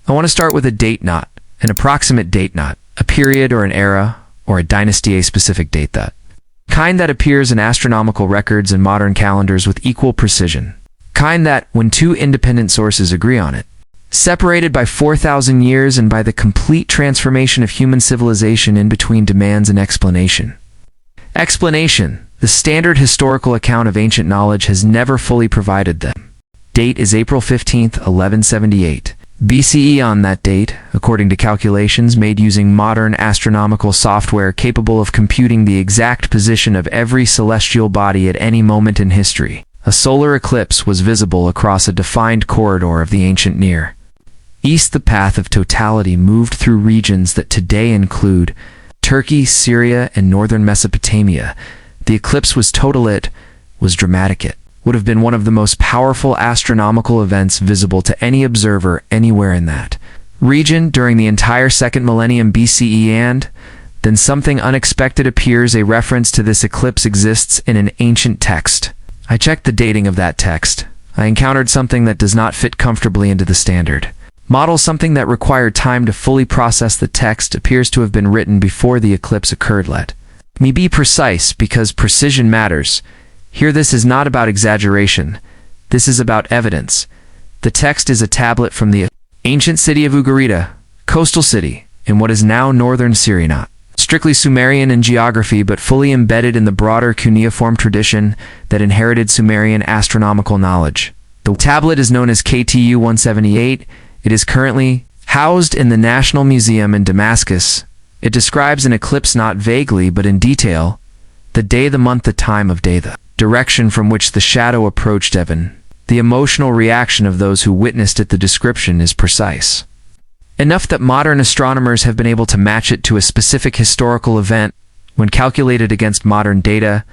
I want to start with a date knot, an approximate date knot, a period or an era, or a dynasty, a specific date that kind that appears in astronomical records and modern calendars with equal precision. Kind that, when two independent sources agree on it, separated by 4,000 years and by the complete transformation of human civilization in between, demands an explanation. Explanation. The standard historical account of ancient knowledge has never fully provided them. Date is April 15th, 1178. BCE. On that date, according to calculations made using modern astronomical software capable of computing the exact position of every celestial body at any moment in history, a solar eclipse was visible across a defined corridor of the ancient Near East. The path of totality moved through regions that today include Turkey, Syria, and northern Mesopotamia. The eclipse was total. It was dramatic. It would have been one of the most powerful astronomical events visible to any observer anywhere in that region during the entire second millennium BCE. And then something unexpected appears. A reference to this eclipse exists in an ancient text. I checked the dating of that text. I encountered something that does not fit comfortably into the standard model. Something that required time to fully process the text appears to have been written before the eclipse occurred. Let me be precise, because precision matters. Here, this is not about exaggeration. This is about evidence. The text is a tablet from the ancient city of Ugarit, coastal city, in what is now northern Syria, not strictly Sumerian in geography, but fully embedded in the broader cuneiform tradition that inherited Sumerian astronomical knowledge. The tablet is known as KTU 178. It is currently housed in the National Museum in Damascus. It describes an eclipse not vaguely but in detail: the day, the month, the time of day, the direction from which the shadow approached heaven. The emotional reaction of those who witnessed it. The description is precise enough that modern astronomers have been able to match it to a specific historical event. When calculated against modern data,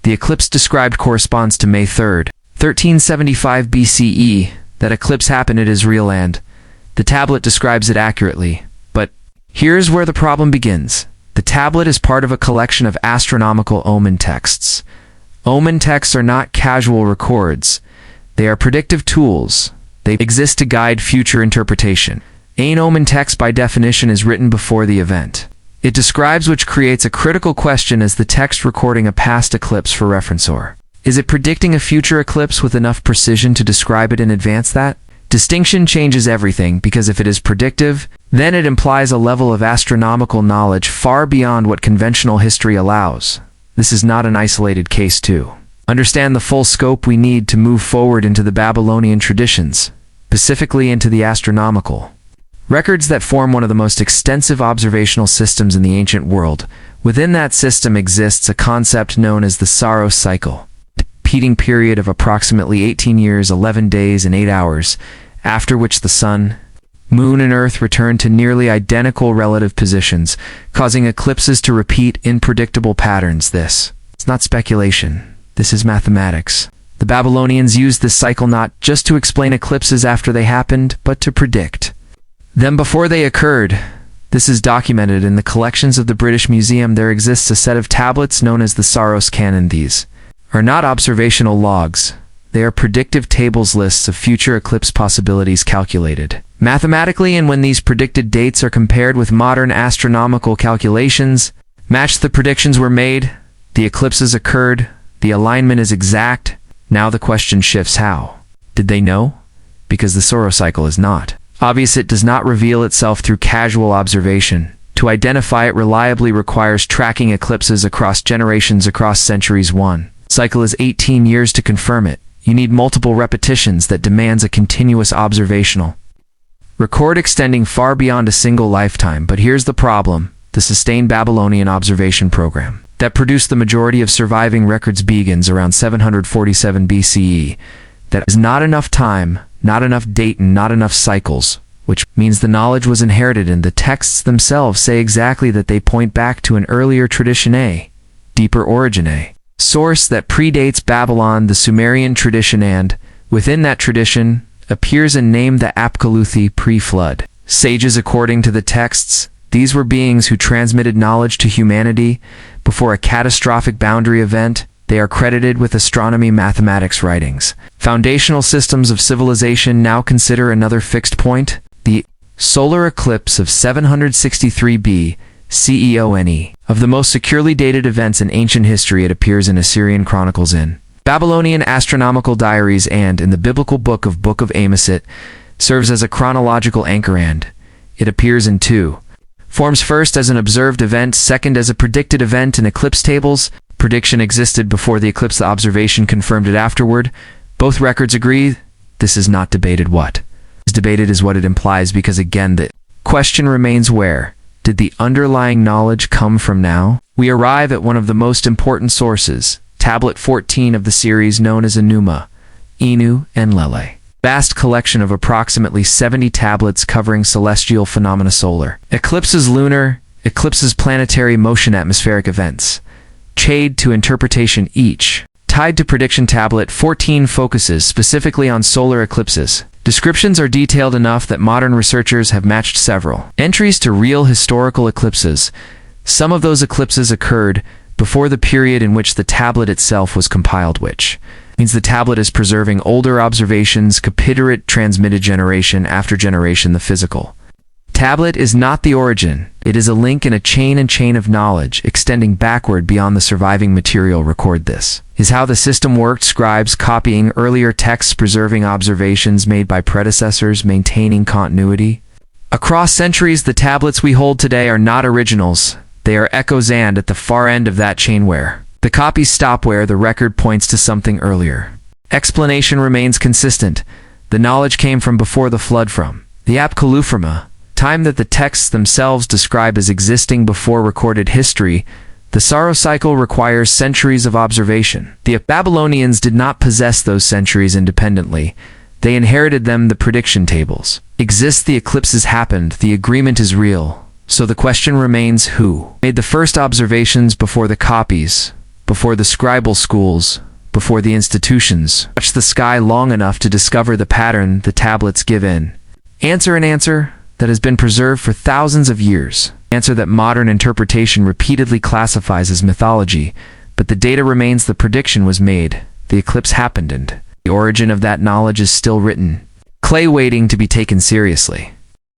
the eclipse described corresponds to May 3rd, 1375 BCE. That eclipse happened at Israel, and the tablet describes it accurately. But here's where the problem begins. The tablet is part of a collection of astronomical omen texts. Omen texts are not casual records. They are predictive tools. They exist to guide future interpretation. An omen text, by definition, is written before the event it describes, which creates a critical question: is the text recording a past eclipse for reference, or is it predicting a future eclipse with enough precision to describe it in advance? That distinction changes everything, because if it is predictive, then it implies a level of astronomical knowledge far beyond what conventional history allows. This is not an isolated case. To understand the full scope, we need to move forward into the Babylonian traditions, specifically into the astronomical records that form one of the most extensive observational systems in the ancient world. Within that system exists a concept known as the Saros cycle, a repeating period of approximately 18 years, 11 days, and 8 hours, after which the sun, moon, and earth return to nearly identical relative positions, causing eclipses to repeat in predictable patterns. This is not speculation. This is mathematics. The Babylonians used this cycle not just to explain eclipses after they happened, but to predict them before they occurred. This is documented in the collections of the British Museum. There exists a set of tablets known as the Saros Canon. These are not observational logs. They are predictive tables, lists of future eclipse possibilities calculated mathematically, and when these predicted dates are compared with modern astronomical calculations, match the predictions were made, the eclipses occurred, the alignment is exact. Now the question shifts: how did they know? Because the Saros cycle is not obvious. It does not reveal itself through casual observation. To identify it reliably requires tracking eclipses across generations, across centuries. One cycle is 18 years. To confirm it, you need multiple repetitions. That demands a continuous observational record extending far beyond a single lifetime. But here's the problem: the sustained Babylonian observation program that produced the majority of surviving records begins around 747 BCE. That is not enough time, not enough date, and not enough cycles, which means the knowledge was inherited, and the texts themselves say exactly that. They point back to an earlier tradition, a deeper origin, a source that predates Babylon, the Sumerian tradition, and within that tradition appears a name, the Apkaluthi, pre-flood sages. According to the texts, these were beings who transmitted knowledge to humanity before a catastrophic boundary event. They are credited with astronomy, mathematics writings. Foundational systems of civilization. Now consider another fixed point: the Solar eclipse of 763 BCE. Of the most securely dated events in ancient history, it appears in Assyrian chronicles, in Babylonian astronomical diaries, and in the biblical Book of Amos. It serves as a chronological anchor, and it appears in two forms: first as an observed event, second as a predicted event in eclipse tables. Prediction existed before the eclipse, the observation confirmed it afterward. Both records agree. This is not debated. What is debated is what it implies, because again the question remains, where did the underlying knowledge come from? Now we arrive at one of the most important sources, Tablet 14 of the series known as Enuma Anu Enlil. Vast collection of approximately 70 tablets covering celestial phenomena, solar eclipses, lunar eclipses, planetary motion, atmospheric events, shade to interpretation, each tied to prediction. Tablet 14 focuses specifically on solar eclipses. Descriptions are detailed enough that modern researchers have matched several entries to real historical eclipses. Some of those eclipses occurred before the period in which the tablet itself was compiled, which means the tablet is preserving older observations, capitularate transmitted generation after generation. The physical tablet is not the origin. It is a link in a chain of knowledge extending backward beyond the surviving material. Record this is how the system worked: scribes copying earlier texts, preserving observations made by predecessors, maintaining continuity across centuries. The tablets we hold today are not originals. They are echoes, and at the far end of that chain, where the copies stop, where the record points to something earlier, explanation remains consistent. The knowledge came from before the flood, from the Apkaluframa, time that the texts themselves describe as existing before recorded history. The sorrow cycle requires centuries of observation. The Babylonians did not possess those centuries independently. They inherited them. The prediction tables exist. The eclipses happened. The agreement is real. So the question remains, who made the first observations before the copies, before the scribal schools, before the institutions touched the sky long enough to discover the pattern the tablets give in? Answer: an answer that has been preserved for thousands of years. Answer that modern interpretation repeatedly classifies as mythology, but the data remains. The prediction was made, the eclipse happened, and the origin of that knowledge is still written clay, waiting to be taken seriously.